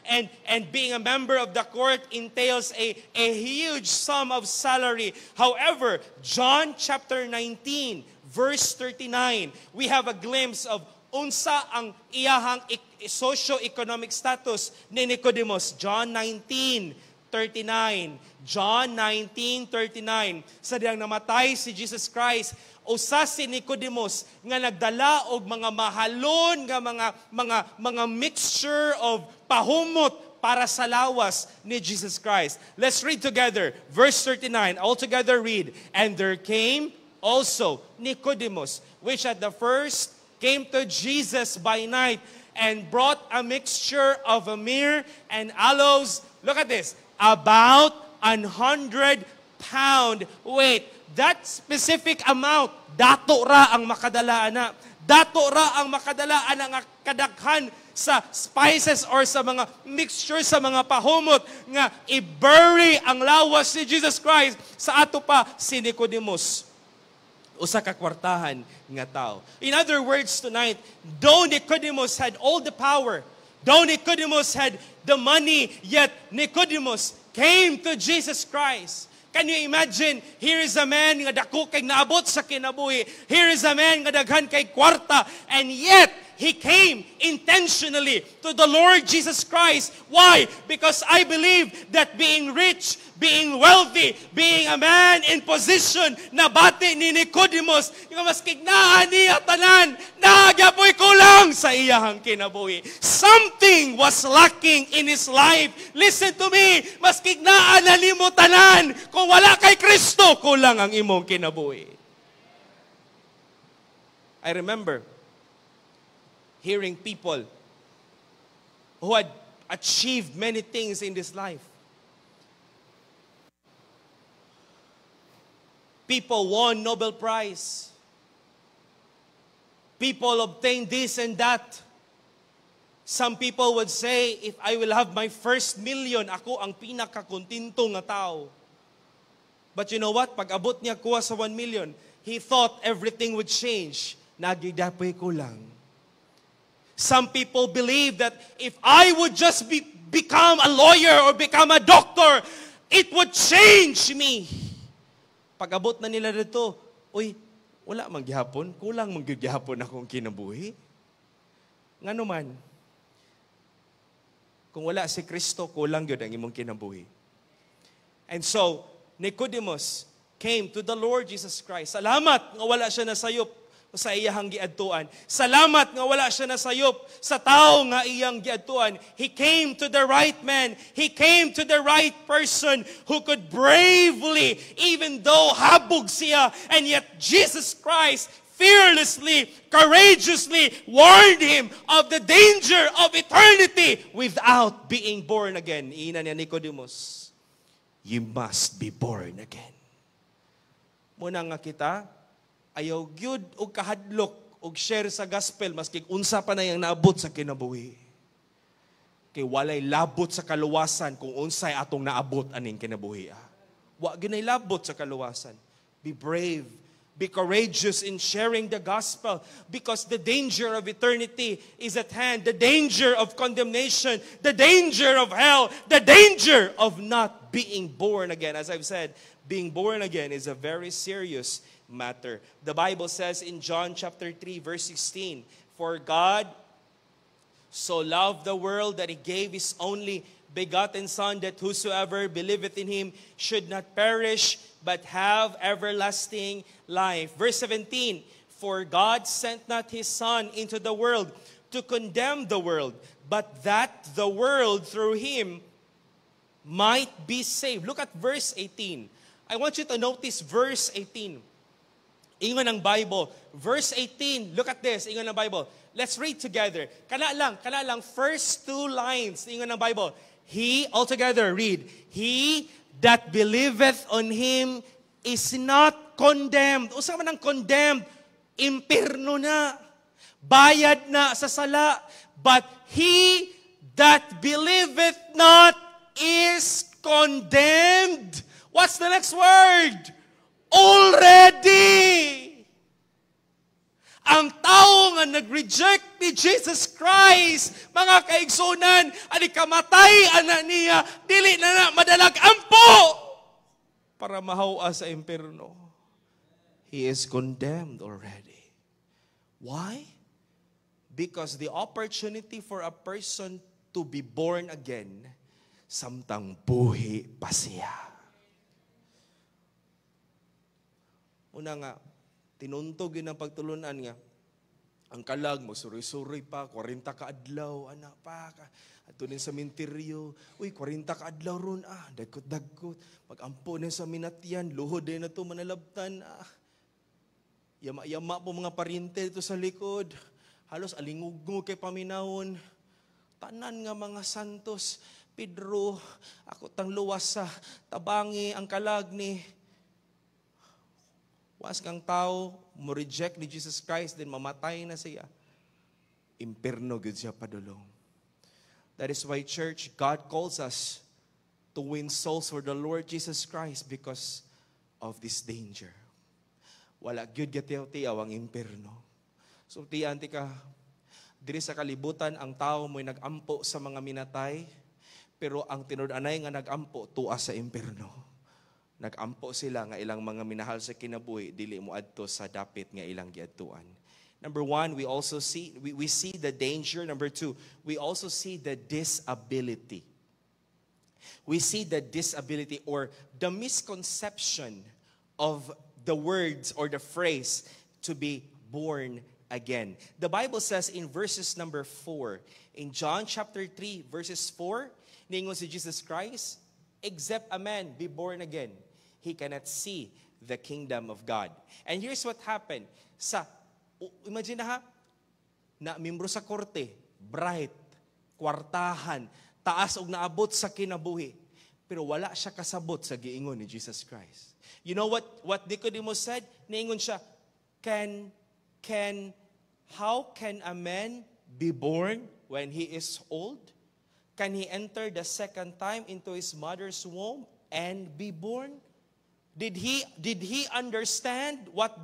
and being a member of the court entails a huge sum of salary. However, John chapter 19, verse 39, we have a glimpse of unsa ang iyahang socio-economic status ni Nicodemus. John 19:39. John 19:39. Sa diyang namatay si Jesus Christ, usa si Nicodemus nga nagdala og mga mahalon nga mga mixture of pahumot para sa lawas ni Jesus Christ. Let's read together. Verse 39. All together read. And there came also Nicodemus, which at the first came to Jesus by night and brought a mixture of a myrrh and aloes. Look at this. About 100 pound weight. That specific amount, dato ra ang makadala ana. Dato ra ang makadala ana nga kadaghan sa spices or sa mga mixture sa mga pahumot nga i-bury ang lawas ni Jesus Christ. Sa ato pa si Nicodemus, usa ka kwartahan nga tao. In other words tonight, though Nicodemus had all the power, though Nicodemus had the money, yet Nicodemus came to Jesus Christ. Can you imagine? Here is a man nga dako kay naabot sa kinabuhi. Here is a man nga daghan kay kwarta, and yet he came intentionally to the Lord Jesus Christ. Why? Because I believe that being rich, being wealthy, being a man in position, nabati ni Nicodemus, yung mas kignaan niya tanan, nagyapoy kulang sa iyahang kinabuhi. Something was lacking in his life. Listen to me, mas kignaan na nimo tanan, kung wala kay Kristo, kulang ang imong kinabuhi. I remember hearing people who had achieved many things in this life. People won Nobel Prize. People obtained this and that. Some people would say, if I will have my first million, ako ang pinakakontento nga tao. But you know what? Pag abot niya kuha sa 1 million, he thought everything would change. Nagidapoy ko lang. Some people believe that if I would just become a lawyer or become a doctor, it would change me. Pag-abot na nila dito, uy, wala mang gihapon, kulang mang gihapon akong kinabuhi. Ngano man, kung wala si Kristo, kulang yun ang imong kinabuhi. And so, Nicodemus came to the Lord Jesus Christ. Salamat nga wala siya nasayop sa iyahang giadtuan. Salamat nga wala siya nasayop sa tao nga iyang giadtuan. He came to the right man. He came to the right person who could bravely, even though habog siya, and yet Jesus Christ fearlessly, courageously warned him of the danger of eternity without being born again. Ina niya Nicodemus, you must be born again. Muna nga kita, ayaw gyud og kahadlok og share sa gospel maski unsa pa na yang naabot sa kinabuhi. Kay walay labot sa kaluwasan kung unsay atong naabot aning kinabuhi. Wa ginay labot sa kaluwasan. Be brave, be courageous in sharing the gospel because the danger of eternity is at hand. The danger of condemnation, the danger of hell, the danger of not being born again. As I've said, being born again is a very serious matter. The Bible says in John chapter 3 verse 16, for God so loved the world that he gave his only begotten Son, that whosoever believeth in him should not perish but have everlasting life. Verse 17, for God sent not his Son into the world to condemn the world, but that the world through him might be saved. Look at verse 18. I want you to notice verse 18. Ingon ang Bible. Verse 18, look at this. Ingon ang Bible. Let's read together. Kana lang, first 2 lines. Ingon ang Bible. He, all together, read. He that believeth on him is not condemned. Usa man ang condemned? Impierno na. Bayad na sa sala. But he that believeth not is condemned. What's the next word? Already. Ang tao nga nag-reject ni Jesus Christ, mga kaigsunan, ani kamatay ana niya, dili na madalag ampo para mahawa sa impierno. He is condemned already. Why? Because the opportunity for a person to be born again, samtang buhi pa siya. Una nga, tinuntog yun ang pagtulunan nga, ang kalag mo, suri-suri pa, 40 ka adlaw, anak pa, ato din sa minteryo, uy, 40 ka adlaw ron, dagkot-dagkot, pag-ampo din sa minatyan, luhod din na ito, manalabtan, yama-yama po mga paryente dito sa likod, halos alingugngog kay paminawon, tanan nga mga santos, Pedro, ako tang luwas sa tabangi, ang kalag ni, was kang tao, mo reject ni Jesus Christ, then mamatay na siya. Impierno gud siya padulong. That is why, church, God calls us to win souls for the Lord Jesus Christ because of this danger. Wala gyud gatiyaw-tiyaw ang impierno. So, tiyanti ka, diri sa kalibutan, ang tao mo'y nag-ampo sa mga minatay, pero ang tinud-anay nga nag-ampo, tuwa sa impierno. Nag-ampo sila nga ilang mga minahal sa kinabuhi, dili mo adto sa dapit nga ilang giadtuan. Number one, we also see, we see the danger. Number two, we also see the disability. We see the disability or the misconception of the words or the phrase to be born again. The Bible says in verses number 4, in John chapter 3, verses 4, ningon si Jesus Christ, except a man be born again, he cannot see the kingdom of God. And here's what happened. Imagine na membro sa korte, bright, kwartahan, taas og naabot sa kinabuhi, pero wala siya kasabot sa giingon ni Jesus Christ. You know what Nicodemus said? Niingon siya, how can a man be born when he is old? Can he enter the second time into his mother's womb and be born? Did he understand what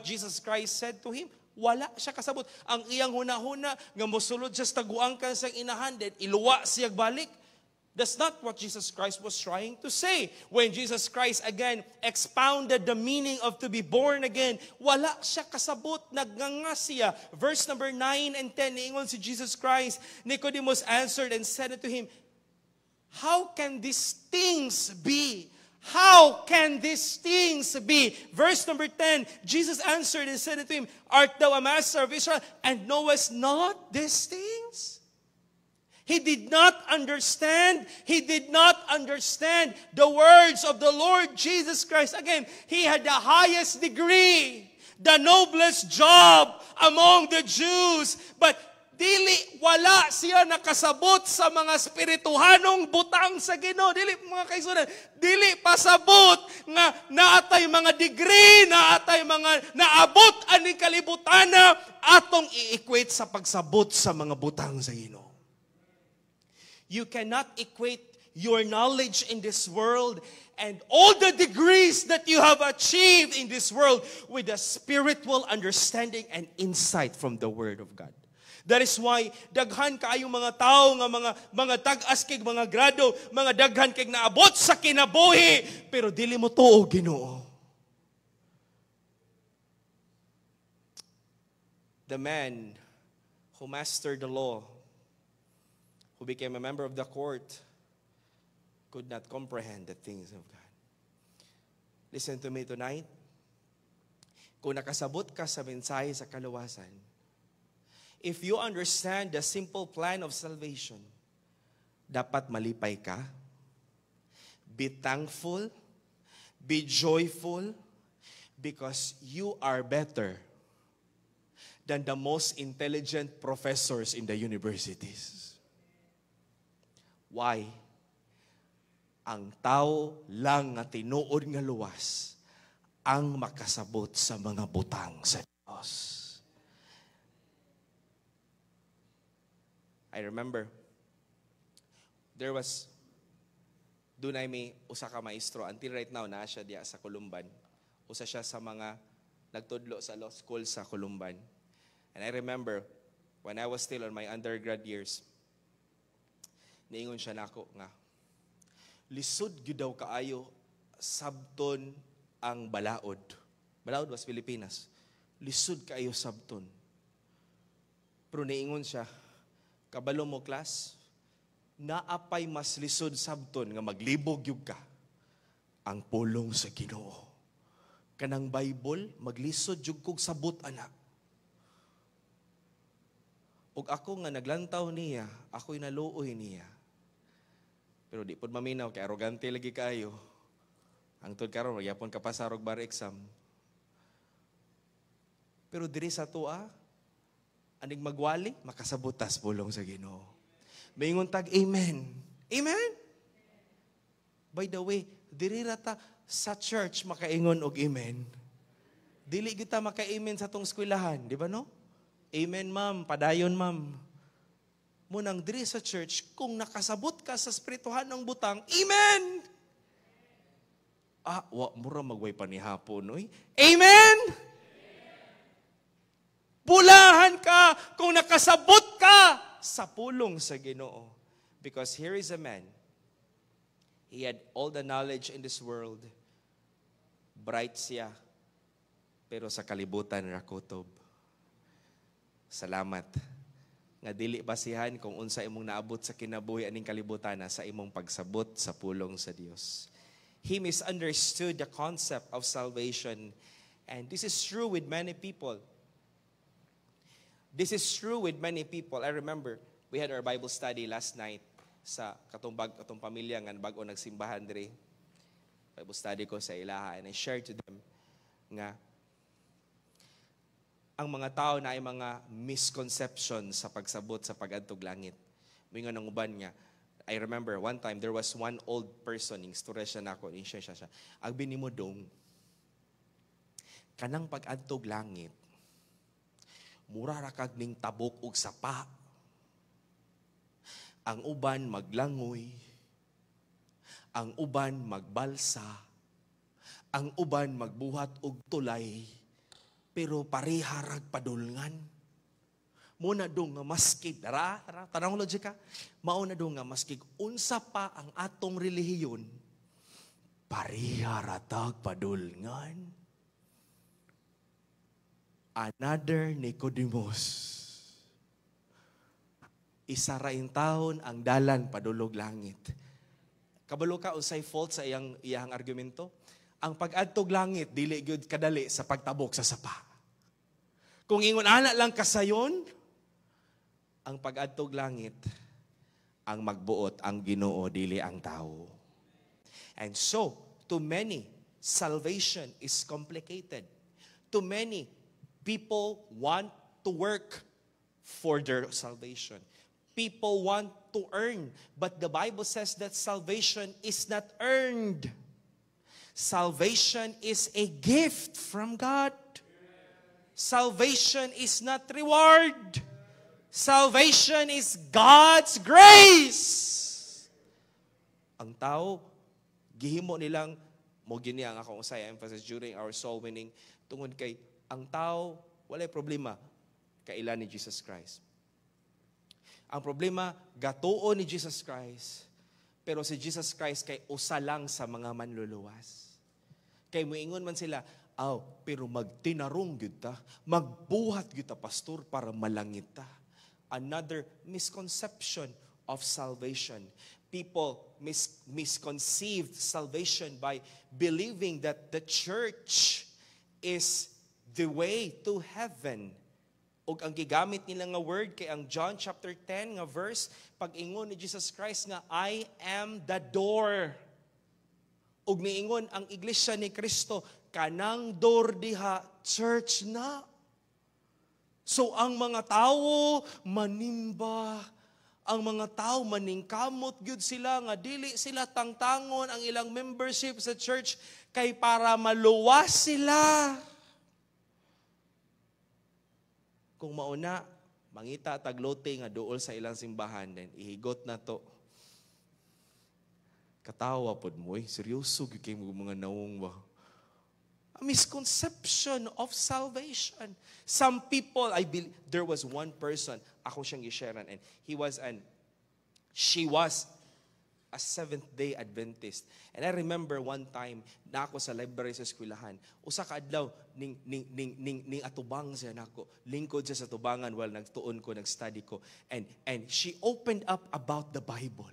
Jesus Christ said to him? Wala siya kasabot. Ang iyang huna-huna nga mosulod siya sa taguangkan sa inahan, then iluwa siya balik. That's not what Jesus Christ was trying to say. When Jesus Christ again expounded the meaning of to be born again, wala siya kasabot, nagnganga siya. Verse number 9 and 10, niingon si Jesus Christ, Nicodemus answered and said unto him, how can these things be? How can these things be? Verse number 10, Jesus answered and said unto him, art thou a master of Israel, and knowest not these things? He did not understand. He did not understand the words of the Lord Jesus Christ. Again, he had the highest degree, the noblest job among the Jews, but wala siya nakasabot sa mga spirituhanong butang sa Ginoo. Dili, mga kaigsunan, dili pasabot nga naatay mga degree, naatay mga naabot aning kalibutana atong i-equate sa pagsabot sa mga butang sa Ginoo. You cannot equate your knowledge in this world and all the degrees that you have achieved in this world with the spiritual understanding and insight from the Word of God. That is why daghan kaayong mga tao nga mga tag-as kay mga grado, mga daghan kay naabot sa kinabuhi pero dili mo tuo Ginoo. The man who mastered the law, who became a member of the court, could not comprehend the things of God. Listen to me tonight. Kung nakasabot ka sa mensahe sa kaluwasan, if you understand the simple plan of salvation, dapat malipay ka, be thankful, be joyful, because you are better than the most intelligent professors in the universities. Why? Ang tao lang nga tinuod nga luwas ang makasabot sa mga butang sa Diyos. I remember, doon ay may usa ka maestro, until right now, na siya diya sa Columban. Usa siya sa mga nagtudlo sa law school sa Columban. And I remember, when I was still on my undergrad years, niingon siya nako nga, lisod gyud daw kaayo sabton ang balaod. Balaod was Pilipinas. Lisod kaayo sabton. Pero niingon siya, kabalo mo class, naapay mas lisod sabton nga maglibog gyud ka ang pulong sa Ginoo. Kanang Bible, maglisod jud kog sabot ana. Ug ako nga naglantaw niya, ako'y naluoy niya. Pero di pod maminaw kay arrogante lagi kaayo. Ang tud karon magyapon ka pa sa bar exam. Pero diri sa tuwa, aning magwali, makasabutas pulong sa Ginoo. Maingon tag amen. Amen? By the way, diri rata sa church makaingon og amen. Dili kita maka-amen sa tong eskwelahan, di ba no? Amen ma'am, padayon ma'am. Munang diri sa church, kung nakasabot ka sa espirituhan ng butang, amen! Mura magway pa ni hapon, oy. Amen! Pulahan ka kung nakasabot ka sa pulong sa Ginoo. Because here is a man. He had all the knowledge in this world. Bright siya. Pero sa kalibutan rakutob. Salamat. Nga dili basihan kung unsa imong naabot sa kinabuhi aning kalibutan sa imong pagsabot sa pulong sa Dios. He misunderstood the concept of salvation. And this is true with many people. This is true with many people. I remember, we had our Bible study last night sa katong pamilya nga bago nagsimbahan diri. Bible study ko sa ilaha and I shared to them nga ang mga tao na ay mga misconception sa pagsabot sa pag-adtog langit. Mingon ang uban nga, I remember one time there was one old person, ning storya siya nako, siya. Agbi nimo dong, kanang pag-adtog langit, mura ra kag ning tabok og sapa. Ang uban maglangoy, ang uban magbalsa, ang uban magbuhat og tulay, pero pariharag padulngan. Muna dong nga maskig, tanong logika, mauna dong nga maskig, unsa pa ang atong relihiyon, pariharatag padulngan. Another Nicodemus. Isa ra in taon ang dalan padulog langit. Kabalo ka unsay fault sa iyang argumento? Ang pag-adtog langit dili gyud kadali sa pagtabok sa sapa. Kung ingon ana lang kasayon, ang pag-adtog langit ang magbuot ang Ginoo dili ang tao. And so, to many, salvation is complicated. To many, people want to work for their salvation. People want to earn, but the Bible says that salvation is not earned. Salvation is a gift from God. Salvation is not reward. Salvation is God's grace. Ang tao, gihimo nilang, mo gini ang akong usay emphasis during our soul winning, tungod kay, ang tao, walay problema, kailan ni Jesus Christ. Ang problema, gatuo ni Jesus Christ, pero si Jesus Christ kay usa lang sa mga manluluwas. Kay muingon man sila, pero magtinarong gyud ta, magbuhat gyud ta pastor para malangit ta. Another misconception of salvation. People misconceived salvation by believing that the church is the way to heaven. Og ang gigamit nila nga word kay ang John chapter 10 nga verse, pag-ingon ni Jesus Christ nga, I am the door. Og miingon ang iglesia ni Kristo, kanang door diha, church na. So ang mga tao manimba, ang mga tao maningkamot gyud sila nga dili sila tangtangon ang ilang membership sa church kay para maluwas sila. Kung mauna, mangita taglote nga duol sa ilang simbahan, then ihigot na to. Katawa pod mo, seryoso gyud kay mga naong ba? A misconception of salvation. Some people, I believe, there was one person, ako siyang i-sharean, and she was a Seventh-day Adventist. And I remember one time na ako sa library sa eskwelahan, usa ka adlaw ning atubang siya nako. Lingkod siya sa tubangan while nagtuon ko, nag-study ko. And she opened up about the Bible.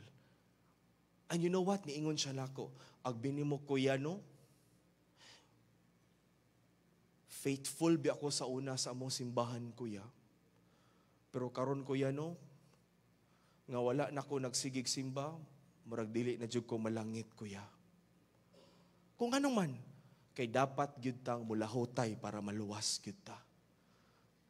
And you know what? Niingon siya nako, agbini mo kuya no? Faithful bi ako sa una sa among simbahan kuya. Pero karon kuya no, nga wala na ko nagsigig simba, murag dili na jud ko malangit kuya. Kung ano man, kay dapat gyud tang mulahotay para maluwas gyud ta.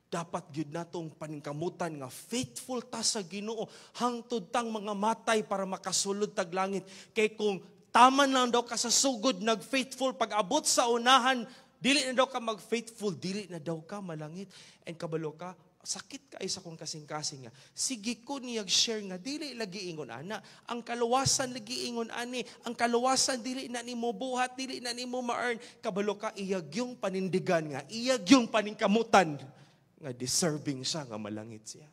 Dapat gyud natong paningkamutan nga faithful ta sa Ginoo hangtod tang mga matay para makasulod tag langit. Kay kung taman lang daw ka sa sugod nag-faithful pag abot sa unahan, dili na daw ka mag-faithful, dili na daw ka malangit. And kabalo ka, sakit ka isa kong kasing-kasing nga. Sige ko niyag share nga, dili lagi ingon ana. Ang kaluwasan lagi ingon ani. Ang kaluwasan dili na nimo buhat, dili na nimo ma-earn. Kabalo ka, iyag yung panindigan nga, iyag yung paningkamutan nga deserving siya nga malangit siya.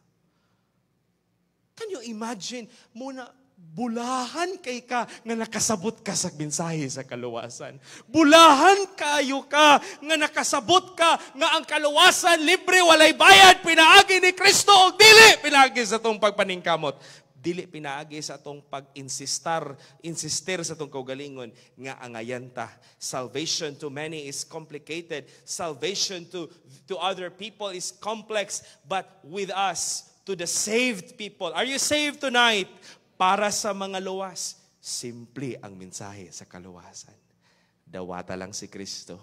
Can you imagine, muna bulahan kay ka nga nakasabot ka sa mensahe sa kaluwasan. Bulahan kayo ka nga nakasabot ka nga ang kaluwasan libre walay bayad pinaagi ni Kristo og dili pinaagi sa tong pagpaningkamot. Dili pinaagi sa tong insistir sa tong kaugalingon nga angayan ta. Salvation to many is complicated. Salvation to other people is complex, but with us, to the saved people. Are you saved tonight? Para sa mga luwas, simple ang mensahe sa kaluwasan. Dawata lang si Kristo.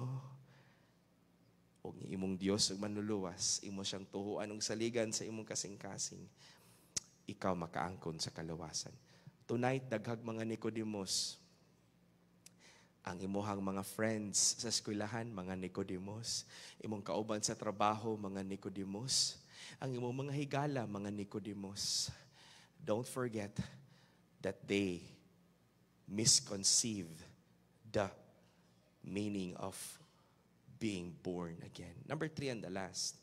O imong Diyos ug manluluwas, imo siyang tuhuan og saligan sa imong kasing-kasing. Ikaw makaangkon sa kaluwasan. Tonight, daghag mga Nicodemos. Ang imuhang mga friends sa eskwelahan, mga Nicodemos. Imong kauban sa trabaho, mga Nicodemos. Ang imong mga higala, mga Nicodemos. Don't forget that they misconceived the meaning of being born again. Number 3 and the last.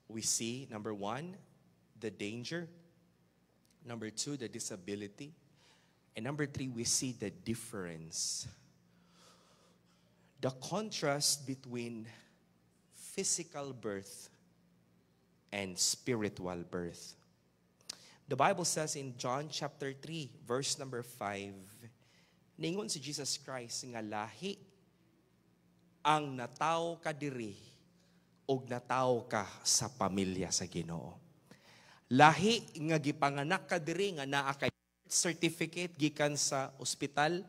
We see, number 1, the danger. Number 2, the disability. And number 3, we see the difference. The contrast between physical birth and spiritual birth. The Bible says in John chapter 3, verse number 5, ningon si Jesus Christ nga lahi ang natawo ka diri og natawo ka sa pamilya sa Ginoo. Lahi nga gipanganak ka diri nga naa kay certificate gikan sa ospital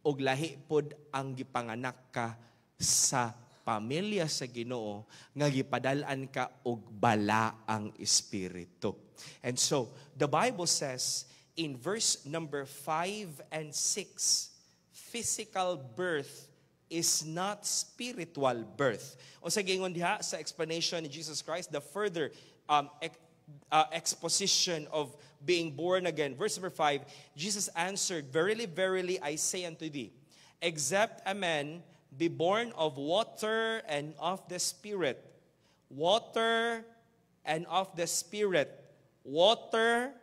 og lahi pod ang gipanganak ka sa pamilya sa Ginoo nga gipadal-an ka og bala ang espiritu. And so, the Bible says in verse number 5 and 6, physical birth is not spiritual birth. O sa gingon diha sa explanation ni Jesus Christ, the further exposition of being born again. Verse number 5, Jesus answered, "Verily, verily, I say unto thee, except a man be born of water and of the Spirit, water and of the Spirit, water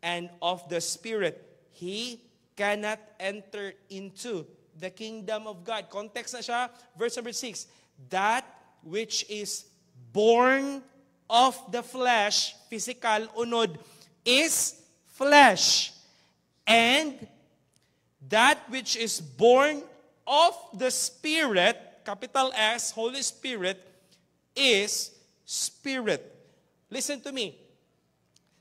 and of the Spirit, he cannot enter into the kingdom of God." Context na siya, verse number 6, "That which is born of the flesh," physical, unod, "is flesh. And that which is born of the Spirit," capital S, Holy Spirit, "is spirit." Listen to me.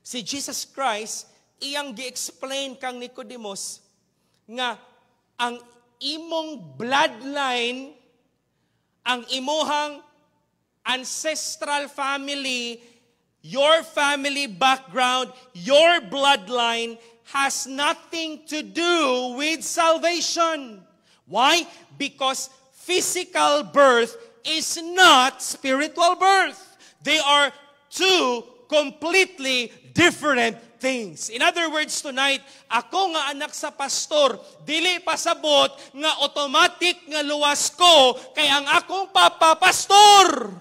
Si Jesus Christ, iyang gi-explain kang Nicodemos nga ang imong bloodline, ang imuhang ancestral family, your family background, your bloodline has nothing to do with salvation. Why? Because physical birth is not spiritual birth. They are two completely different things. In other words, tonight, ako nga anak sa pastor, dili pasabot nga automatic nga luwas ko kay ang akong papa pastor.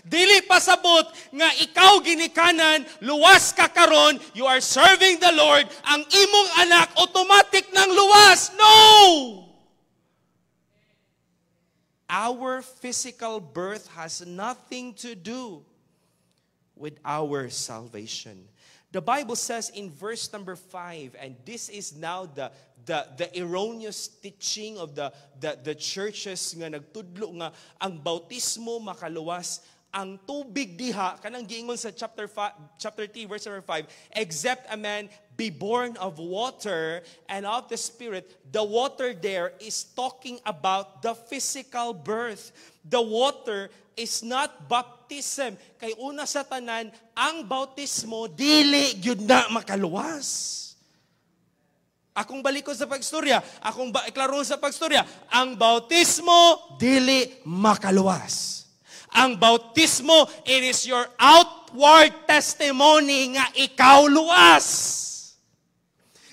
Dili pasabot nga ikaw ginikanan, luwas ka karon, you are serving the Lord, ang imong anak automatic nang luwas. No! Our physical birth has nothing to do with our salvation. The Bible says in verse number 5, and this is now the erroneous teaching of the churches nga nagtudlo nga ang bautismo makaluwas. Ang tubig diha, kanang giingon sa chapter 3, verse number 5, except a man be born of water and of the Spirit. The water there is talking about the physical birth. The water is not baptism. Kay una sa tanan, ang bautismo, dili gyud na makaluwas. Akong balikon sa pagstorya, akong iklaron sa pagstorya, ang bautismo, dili makaluwas. Ang bautismo, it is your outward testimony nga ikaw luwas.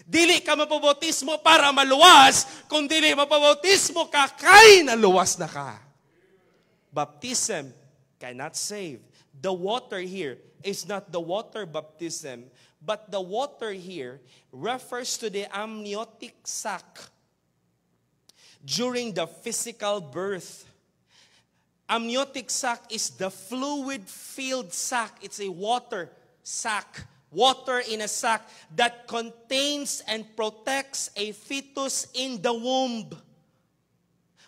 Dili ka mapabautismo para maluwas, kung dili mapabautismo ka, kay naluwas na ka. Baptism cannot save. The water here is not the water baptism, but the water here refers to the amniotic sac during the physical birth. Amniotic sac is the fluid-filled sac. It's a water sac. Water in a sac that contains and protects a fetus in the womb.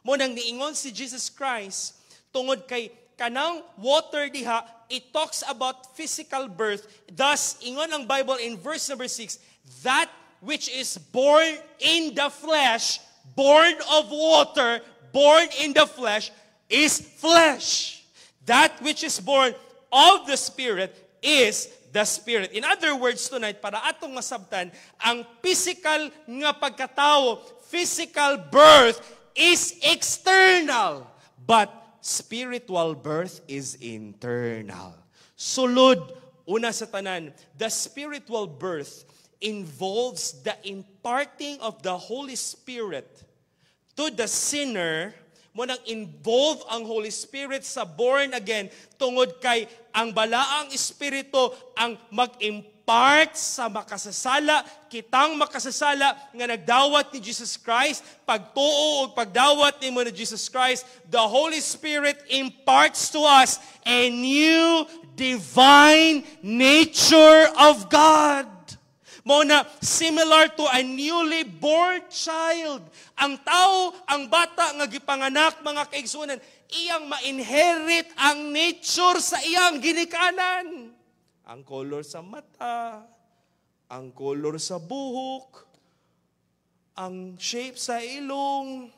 Mo nang niingon si Jesus Christ, tungod kay kanang water diha, it talks about physical birth. Thus, ingon ang Bible in verse number 6, that which is born in the flesh, born of water, born in the flesh, is flesh. That which is born of the Spirit is the Spirit. In other words tonight, para atong masabtan, ang physical nga pagkatao, physical birth is external, but spiritual birth is internal. Sulod, una sa tanan, the spiritual birth involves the imparting of the Holy Spirit to the sinner. Mo nang involve ang Holy Spirit sa born again tungod kay ang balaang espiritu ang mag-impart sa makasasala, kitang makasasala nga nagdawat ni Jesus Christ, pagtuo o pagdawat ni mo ni Jesus Christ, the Holy Spirit imparts to us a new divine nature of God. Mo na similar to a newly born child. Ang tao, ang bata nga gipanganak, mga kaigsunan, iyang ma-inherit ang nature sa iyang ginikanan. Ang color sa mata, ang color sa buhok, ang shape sa ilong.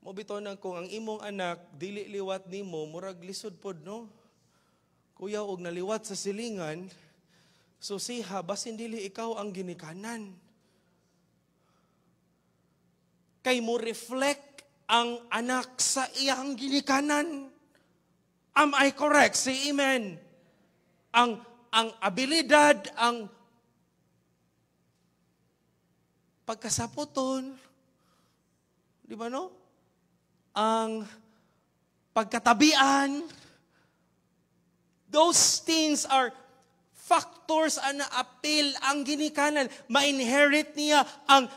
Mobito na kung ang imong anak, dili liwat nimo, murag lisod pod, no? Kuya, og naliwat sa silingan, so siha, basin dili ikaw ang ginikanan. Kay mo reflect ang anak sa iyang ginikanan. Am I correct? Say amen. Ang abilidad, ang pagkasaputon, di ba no? Ang pagkatabian, those things are factors na appeal ang ginikanan. Ma-inherit niya ang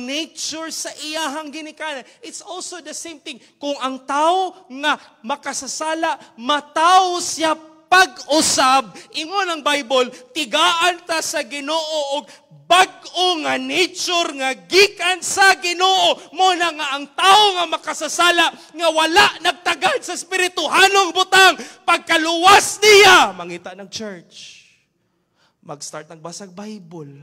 nature sa iyahang ginikanan. It's also the same thing. Kung ang tao nga makasasala, matao siya pag-usab, ingon ang Bible, tigaan ta sa Ginoo og bag-o nga nature nga gikan sa Ginoo. Mo na nga ang tao nga makasasala nga wala nagtagad sa espirituhanong butang, pagkaluwas niya mangita ng church, mag-start nagbasag Bible,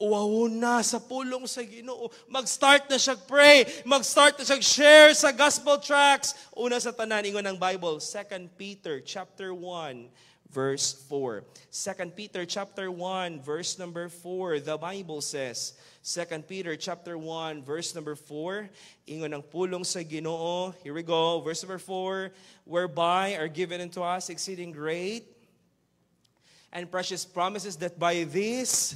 uwawon na sa pulong sa Ginoo, mag-start na siya pray, mag-start na siya share sa gospel tracts. Una sa tanan, ingon ng Bible, 2 Peter chapter 1, verse 4. 2 Peter chapter 1, verse number 4, the Bible says, 2 Peter chapter 1, verse number 4, ingon ang pulong sa Ginoo. Here we go, verse number 4, whereby are given unto us exceeding great and precious promises, that by this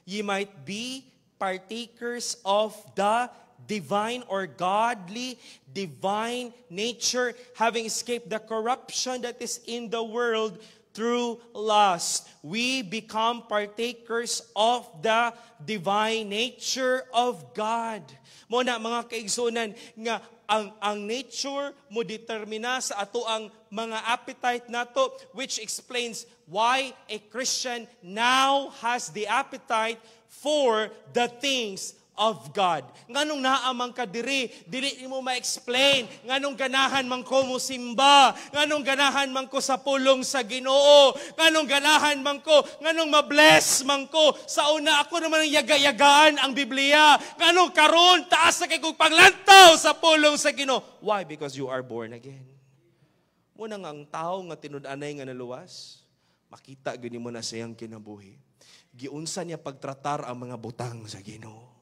ye might be partakers of the divine or godly divine nature, having escaped the corruption that is in the world through lust. We become partakers of the divine nature of God. Muna mga kaigsunan nga ang nature mo determina sa ato ang mga appetite nato, which explains why a Christian now has the appetite for the things of God. Nganong naamang ka diri mo ma-explain. Nganong ganahan man ko musimba. Nganong ganahan man ko sa pulong sa Ginoo. Nganong ganahan man ko. Nganong ma-bless man ko. Sa una ako naman ang yaga-yagaan ang Biblia. Nganong karon taas na kay kong paglantaw sa pulong sa Ginoo. Why? Because you are born again. Munang ang tao nga tinud-anay nga naluwas, makita gani mo na siyang kinabuhi. Giunsa niya pagtratar ang mga butang sa Ginoo.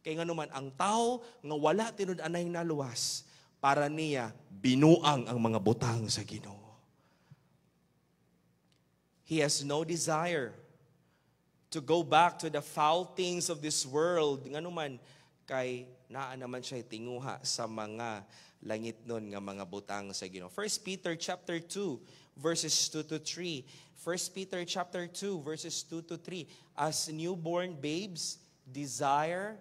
Kaya nga naman, ang tao nga wala tinud-anay naluwas, para niya binuang ang mga butang sa Ginoo. He has no desire to go back to the foul things of this world. Nga naman, kay naa naman siya tinguha sa mga langit nun nga mga butang sa Ginoo. 1 Peter chapter 2, verses 2 to 3. 1 Peter chapter 2, verses 2 to 3. As newborn babes, desire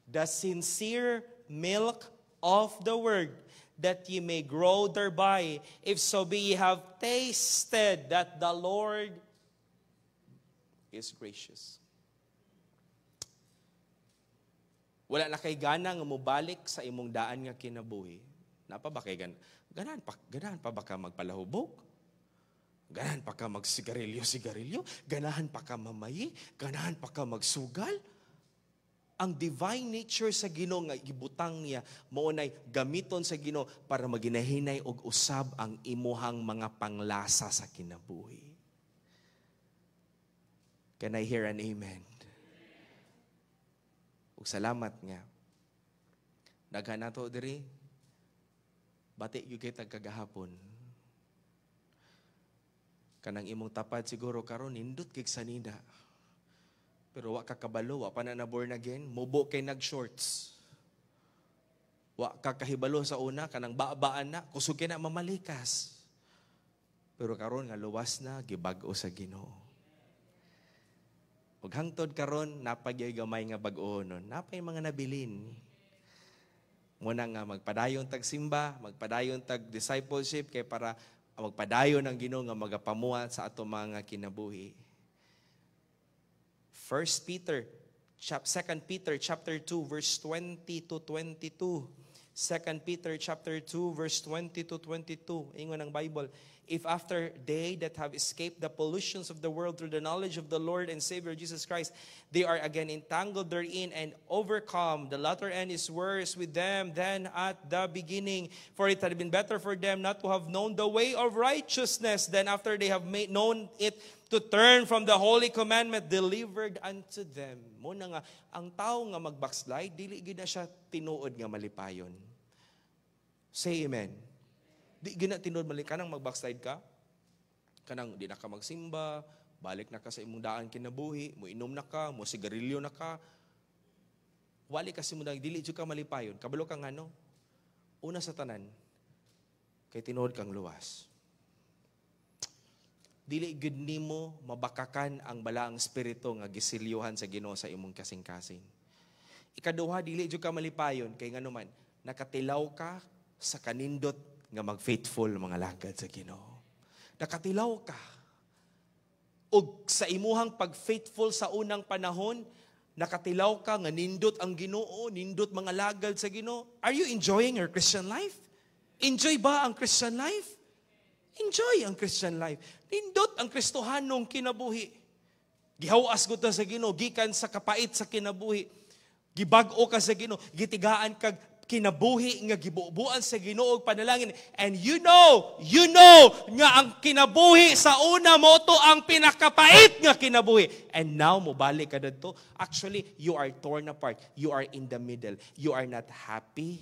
the sincere milk of the word, that ye may grow thereby, if so be ye have tasted that the Lord is gracious. Wala na kay gana nga mobalik sa imong daan nga kinabuhi. Napa ba kay ganahan pa ba ka magpalahubog? Ganahan pa ka magsigarilyo, ganahan pa ka mamayi, ganahan pa ka magsugal. Ang divine nature sa Ginoo nga gibutang niya mao nay gamiton sa Ginoo para maginahinay og usab ang imuhang mga panglasa sa kinabuhi. Can I hear an amen? Ug salamat nga. Daghan nato diri. Bati gyud kay kagahapon. Kanang imong tapad siguro karon nindot kay sanida. Pero wa ka kabalo, wa pa na born again, mubo kay nag-shorts. Wa ka kahibalo sa una, kanang baabaan na, kusog kay na mamalikas. Pero karon nga luwas na, gibag-o sa Ginoo. Ug hangtod karon napagay gamay nga bag-o nun. Napay mga nabilin. Muna nga magpadayon tag simba, magpadayon tag discipleship kay para magpadayon ang Ginoo nga magapamuhat sa ato mga kinabuhi. 2 Peter chapter 2 verse 20 to 22. 2 Peter chapter 2 verse 20 to 22. Ingon ang Bible, if after they that have escaped the pollutions of the world through the knowledge of the Lord and Savior Jesus Christ, they are again entangled therein and overcome, the latter end is worse with them than at the beginning. For it had been better for them not to have known the way of righteousness than after they have known it, to turn from the holy commandment delivered unto them. Muna nga, ang tao nga mag-backslide, dili gid na siya tinuod nga malipayon. Say amen. Di gina tinuod malipayon. Kanang mag-backslide ka, kanang di na ka magsimba, balik na ka sa imong daan kinabuhi, mo inom na ka, mo sigarilyo na ka, wali kasi mo dili jud ka malipayon. Kabalo kang ano? Una sa tanan, kay tinuod kang luwas. Dili gud nimo mabakakan ang balaang espiritu nga gisilyuhan sa Ginoo sa imong kasing-kasing. Ikaduha, dili jud ka malipayon kay nganuman nakatilaw ka sa kanindot nga mag-faithful mga lagad sa Ginoo. Nakatilaw ka. Og sa imuhang pag-faithful sa unang panahon, nakatilaw ka nga nindot ang Ginoo, nindot mga lagad sa Ginoo. Are you enjoying your Christian life? Enjoy ba ang Christian life? Enjoy ang Christian life. Nindot ang Kristohanong kinabuhi. Gihawas ko ta sa Ginoo, gikan sa kapait sa kinabuhi. Gibag-o ka sa Ginoo, gitigaan kag kinabuhi nga gibubuan sa Ginoo og panalangin. And you know nga ang kinabuhi sa una mo to ang pinakapait nga kinabuhi. And now mo balik ka dito. Actually, you are torn apart. You are in the middle. You are not happy.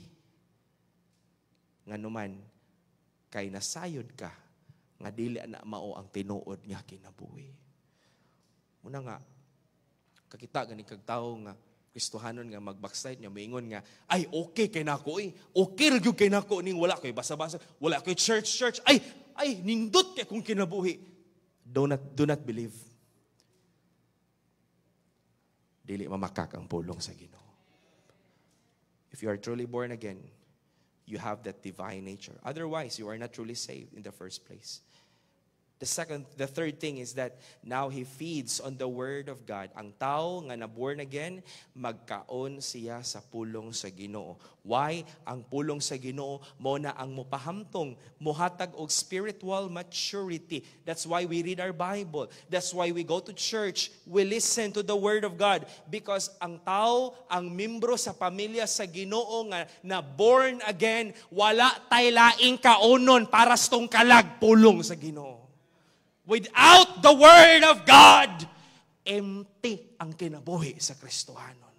Nganuman kay nasayod ka nga dili na mao ang tinuod nga kinabuhi. Muna nga kakita gani kag tawo nga Kristohanon nga mag-backslide niya, maingon nga, ay, okay kay nako eh. Okay rin yung kay nako ning wala ko'y basa-basa, wala ko'y church. Ay, nindot kay kung kinabuhi. Do not believe. Dili mamakak ang pulong sa Ginoo. If you are truly born again, you have that divine nature. Otherwise, you are not truly saved in the first place. The third thing is that now he feeds on the word of God. Ang tao nga na born again, magkaon siya sa pulong sa Ginoo. Why? Ang pulong sa Ginoo mo na ang mopahamtong, mohatag og spiritual maturity. That's why we read our Bible. That's why we go to church. We listen to the word of God. Because ang tao, ang membro sa pamilya sa Ginoo nga na born again, wala tay laing kaunon para sa tong kalag pulong sa Ginoo. Without the Word of God, empty ang kinabuhi sa Kristohanon.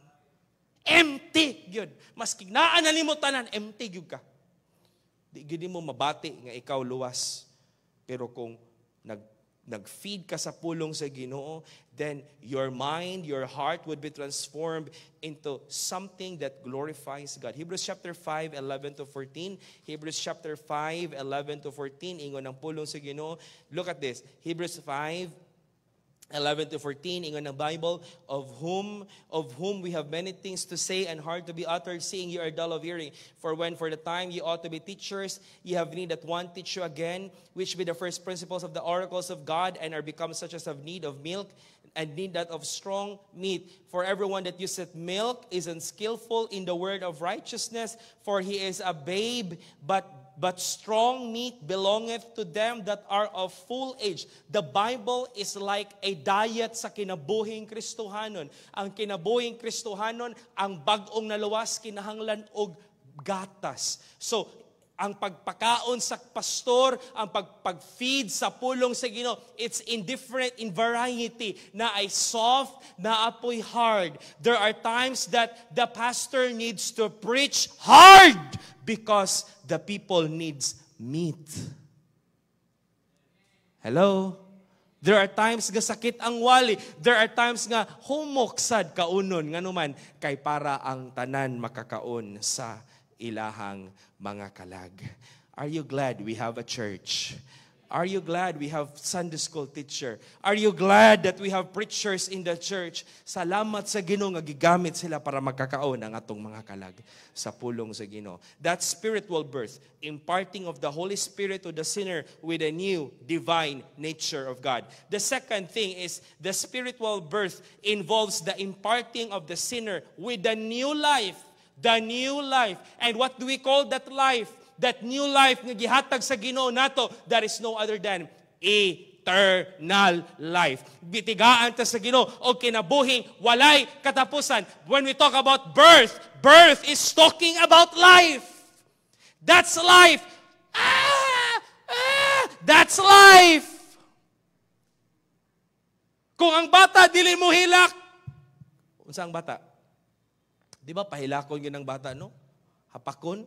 Empty, yun. Maski naan na nimo tanan, empty yun ka. Di gini mo mabati nga ikaw luwas. Pero kung nag-feed ka sa pulong sa Ginoo, then your mind, your heart would be transformed into something that glorifies God. Hebrews chapter 5, 11 to 14. Hebrews chapter 5, 11 to 14. Ingon ng pulong sa Ginoo. Look at this. Hebrews 5, 11 to 14, ingon ng Bible, of whom we have many things to say and hard to be uttered, seeing you are dull of hearing. For when for the time ye ought to be teachers, ye have need that one teach you again, which be the first principles of the oracles of God, and are become such as have need of milk, and need that of strong meat. For everyone that useth milk is unskillful in the word of righteousness, for he is a babe, but strong meat belongeth to them that are of full age. The Bible is like a diet sa kinabuhing Kristohanon. Ang kinabuhing Kristohanon, ang bagong naluwas, kinahanglan og gatas. So, ang pagpakaon sa pastor, ang pag-feed sa pulong sa Ginoo, it's indifferent in variety, na ay soft, na apoy hard. There are times that the pastor needs to preach hard because the people needs meat. Hello? There are times nga sakit ang wali. There are times nga humok sad kaunon nganuman kay para ang tanan makakaon sa ilahang mga kalag. Are you glad we have a church? Are you glad we have Sunday school teacher? Are you glad that we have preachers in the church? Salamat sa Ginoo nga gigamit sila para magkakaon ang atong mga kalag sa pulong sa Ginoo. That spiritual birth, imparting of the Holy Spirit to the sinner with a new divine nature of God. The second thing is the spiritual birth involves the imparting of the sinner with a new life. The new life. And what do we call that life? That new life nga gihatag sa Ginoo nato, that is no other than eternal life. Bitigaan ta sa Ginoo o kinabuhing walay katapusan. When we talk about birth, birth is talking about life. That's life. That's life. Kung ang bata dili mo hilak, unsa ang bata? Di ba pahilakon yun ng bata, no? Hapakon?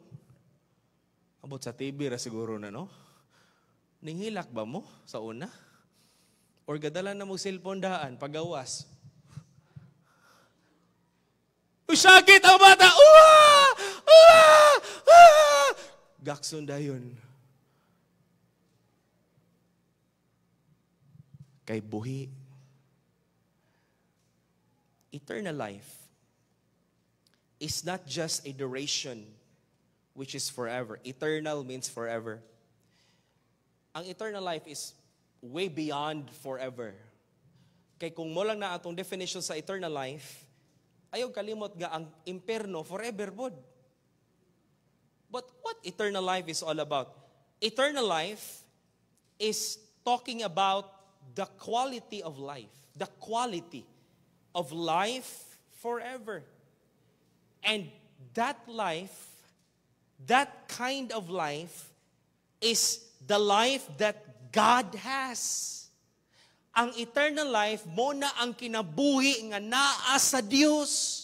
Abot sa TV ra siguro na, no? Ninghilak ba mo sa una? Or gadala na mo cellphone daan, pagawas? Usakit ang bata! Gakson dayon. Kay buhi. Eternal life is not just a duration which is forever. Eternal means forever. Ang eternal life is way beyond forever. Kay kung mo lang na atong definition sa eternal life, ayaw kalimot nga ang imperno forever pod. But what eternal life is all about? Eternal life is talking about the quality of life. The quality of life forever. And that life that kind of life is the life that God has. Ang eternal life, mo na ang kinabuhi nga naa sa Dios.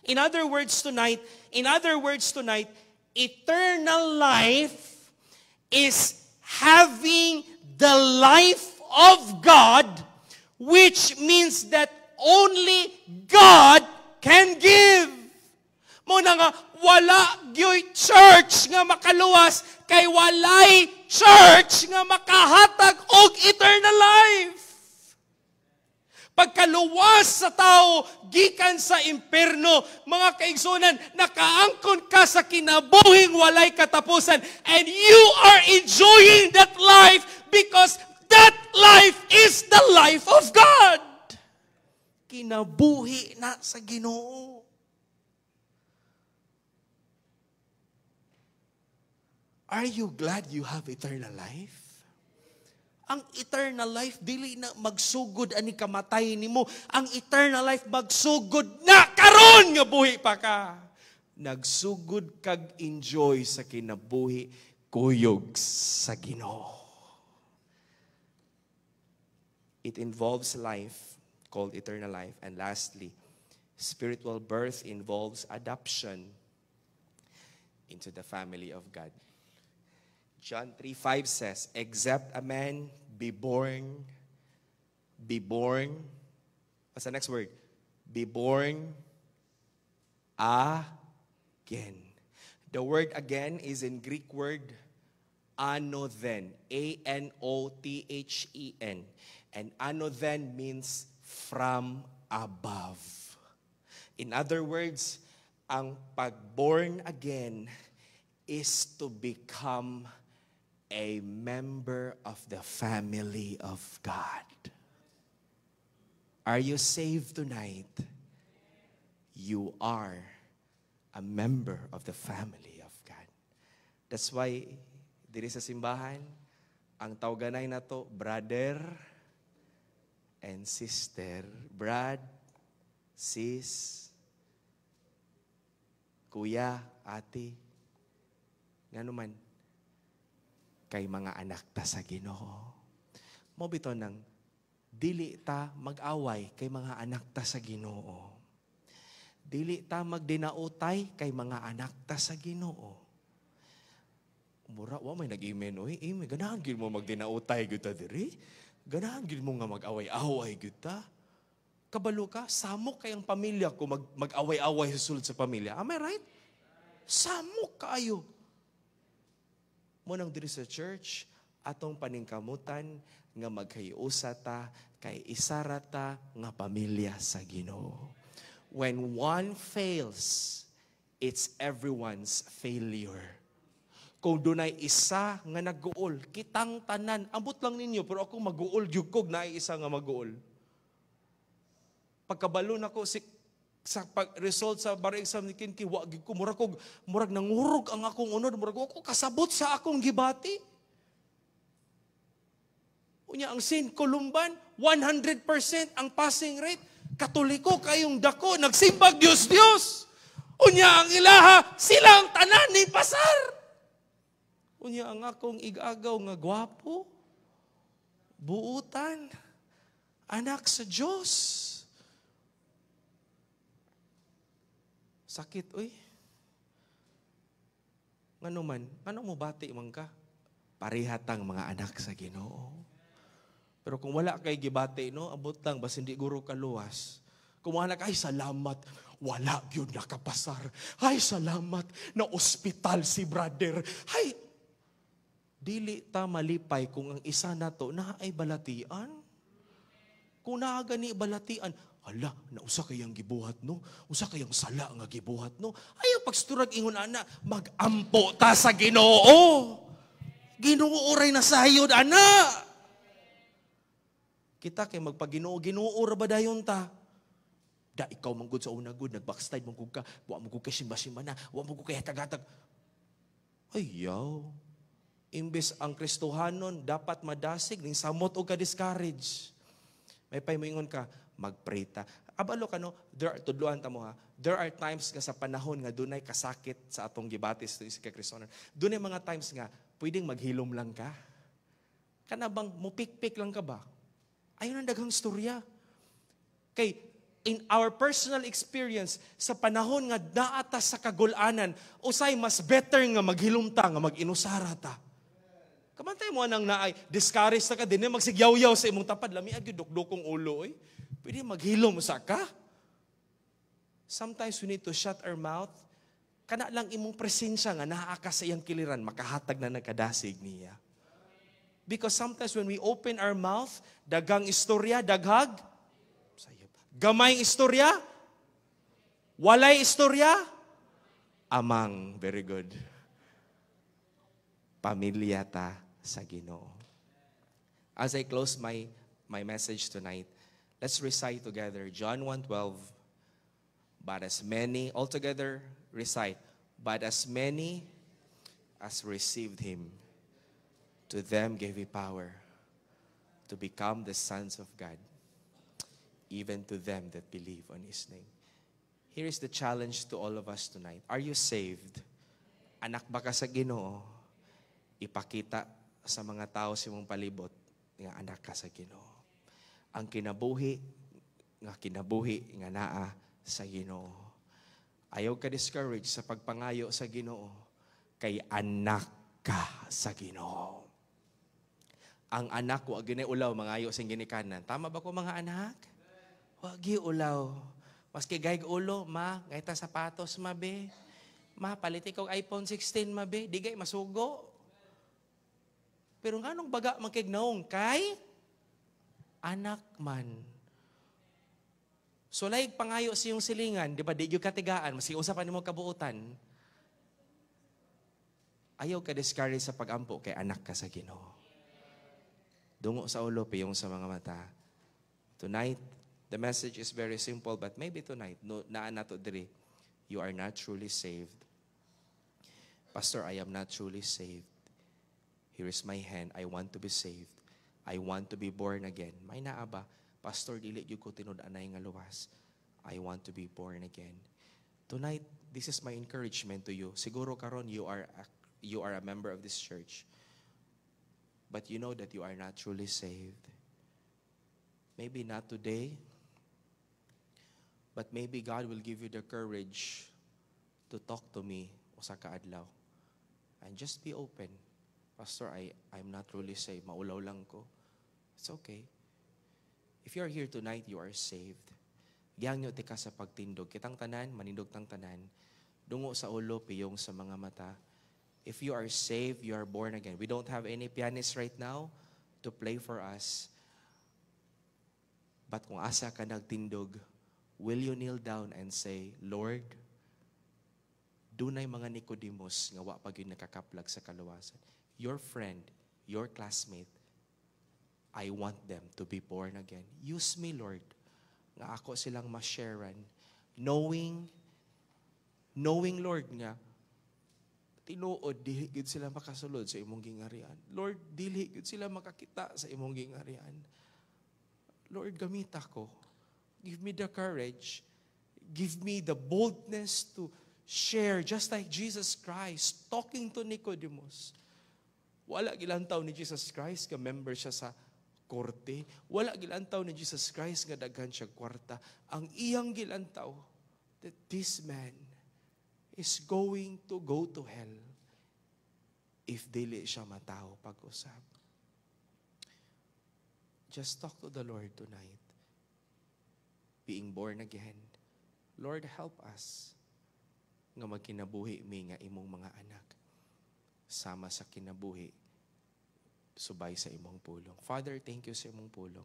In other words tonight, eternal life is having the life of God, which means that only God can give. Muna nga, wala gyoy church nga makaluwas, kay walay church nga makahatag og eternal life. Pagkaluwas sa tao, gikan sa imperno, mga kaigsunan, nakaangkon ka sa kinabuhing walay katapusan, and you are enjoying that life because that life is the life of God. Kinabuhi na sa Ginoo. Are you glad you have eternal life? Ang eternal life, dili na magsugod ani kamatay nimo. Ang eternal life, magsugod na karon nga buhi pa ka. Nagsugod kag enjoy sa kinabuhi, kuyog sa Ginoo. It involves life, called eternal life. And lastly, spiritual birth involves adoption into the family of God. John 3:5 says, except a man be born, what's the next word? Be born again. The word again is in Greek word anothen, A-N-O-T-H-E-N. And anothen means from above. In other words, ang pagborn again is to become a member of the family of God. Are you saved tonight? You are a member of the family of God. That's why, diri sa simbahan, ang tawaganay na to, brother and sister. Brad, sis, kuya, ate, nga naman, kay mga anak ta sa Ginoo. Mo bitaw nang dili ta mag-away kay mga anak ta sa Ginoo. Dili ta magdinautay kay mga anak ta sa Ginoo. Mura wa may nag-amen oy, ganahan gid mo magdinautay gyud ta diri. Ganahan gid mo nga mag-away-away gyud ta. Kabalo ka, samok kay ang pamilya ko mag-away-away sa sulod sa pamilya. Am I right? Samok kaayo. Munang diri sa church, atong paningkamutan nga maghiusa ta kay isara ta nga pamilya sa Ginoo. When one fails, it's everyone's failure. Kung dunay isa nga nag-uol, kitang tanan, ambot lang ninyo, pero ako mag-uol, yugkog na isa nga mag-uol. Pagkabalo na ko, sa result sa bar exam ni Kinki, wag ko murag nangurog ang akong unod, murag ako kasabot sa akong gibati. Unya ang St. Columban, 100% ang passing rate. Katoliko kayong dako, nagsimbag Dios. Unya ang ilaha, silang tanan ni pasar. Unya ang akong igagaw nga gwapo, buutan, anak sa Diyos. Sakit, uy. Ngano man, ano mo bati man ka? Parihatang mga anak sa Ginoo. Pero kung wala kay gibati, no, abot lang, bas hindi guro kaluwas. Kung wala kay salamat, wala yun nakapasar. Ay, salamat na ospital si brother. Ay, dili ta malipay kung ang isa na to na ay balatian. Kung naagani balatian, hala, nausa kayang gibuhat, no? Usa kayang sala nga gibuhat, no? Ayaw pagsturag ingon ana, magampo ta sa Ginoo. Ginoo ray na sayod, ana. Kita kay magpaginoo, Ginoo ra ba dayon ta? Da ikaw manggod sa una good, nagbackslide manggod ka, wa mo gud kay simba-simba na, wa mo gud kay hatag-hatag. Ayaw. Imbes ang Kristohanon dapat madasig ning samot o ka-discourage. May paymoingon ka, magpray ta. Abalo ka no, tudloan ta mo ha, There are times nga sa panahon nga dunay kasakit sa atong gibatis to si Kristoner. Dunay mga times nga pwedeng maghilom lang ka. Kana bang mupikpik lang ka ba? Ayun ang daghang storya. Kay in our personal experience sa panahon nga daata sa kagulanan, usay mas better nga maghilom ta nga mag-inusara ta. Kamantay mo nang naay discourage ta ka dinhi magsigyaw-yaw sa imong tapad lami ag dukdukong ulo oy. Pwede maghilom sa ka. Sometimes we need to shut our mouth. Kana lang imong presensya nga naa ka sa iyang kiliran, makahatag na nagkadasig niya. Because sometimes when we open our mouth, daghang istorya, daghag, gamay istorya, walay istorya, amang, very good. Pamilya ta sa Ginoo. As I close my message tonight, let's recite together John 1:12. But as many, altogether recite, but as many as received him, to them gave he power to become the sons of God, even to them that believe on his name. Here is the challenge to all of us tonight. Are you saved? Anak ba ka sa Ginoo? Ipakita sa mga tao sa imong palibot nga anak ka sa Ginoo. Ang kinabuhi nga naa sa Ginoo. Ayaw ka discourage sa pagpangayo sa Ginoo kay anak ka sa Ginoo. Ang anak wa gini ulaw mangayo sing ginikanan. Tama ba ko mga anak? Wa gi ulaw. Maski gayg ulo, ma, ngayta sapatos mabe. Ma, paliti ko iPhone 16 mabe, di gay masugo. Pero nganong baga makignaong kay anak man. So like pangayo sa iyong silingan, di ba, di yung katigaan, maski usapan mo kabuutan. Ayaw ka discourage sa pag-ampo kay anak ka sa Ginoo. Dungo sa ulo, piyong sa mga mata. Tonight, the message is very simple, but maybe tonight, naan nato diri, you are not truly saved. Pastor, I am not truly saved. Here is my hand. I want to be saved. I want to be born again. May naa ba? Pastor, dili gyud ko tinud-anay nga luwas. I want to be born again. Tonight, this is my encouragement to you. Siguro karon you are a member of this church. But you know that you are not truly saved. Maybe not today, but maybe God will give you the courage to talk to me usa ka adlaw. And just be open. Pastor, I'm not truly saved. Maulaw lang ko. It's okay. If you are here tonight, you are saved. Giyangyo ti ka sa pagtindog. Kitang tanan, manindog tang tanan. Dungo sa ulo, piyong sa mga mata. If you are saved, you are born again. We don't have any pianists right now to play for us. But kung asa ka nagtindog, will you kneel down and say, Lord, dunay mga Nicodemus nga wa pa gyud nakakaplag sa kaluwasan. Your friend, your classmate, I want them to be born again. Use me, Lord, nga ako silang ma-sharean, knowing, Lord, nga tinuod, dili gud sila makasulod sa imong gingarian. Lord, dili gud sila makakita sa imong gingarian. Lord, gamit ako. Give me the courage. Give me the boldness to share, just like Jesus Christ, talking to Nicodemus. Wala gilantaw ni Jesus Christ, ka member siya sa korte. Wala gilantaw ni Jesus Christ nga daghan siya kwarta. Ang iyang gilantaw that this man is going to go to hell if dili siya matao pag-usap. Just talk to the Lord tonight. Being born again. Lord, help us nga magkinabuhi mi nga imong mga anak. Sama sa kinabuhi subay sa imong pulong. Father, thank you sa imong pulong.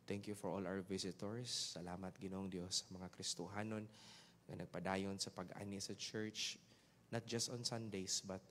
Thank you for all our visitors. Salamat Ginoong Dios sa mga Kristohanon na nagpadayon sa pag-ani sa church, not just on Sundays, but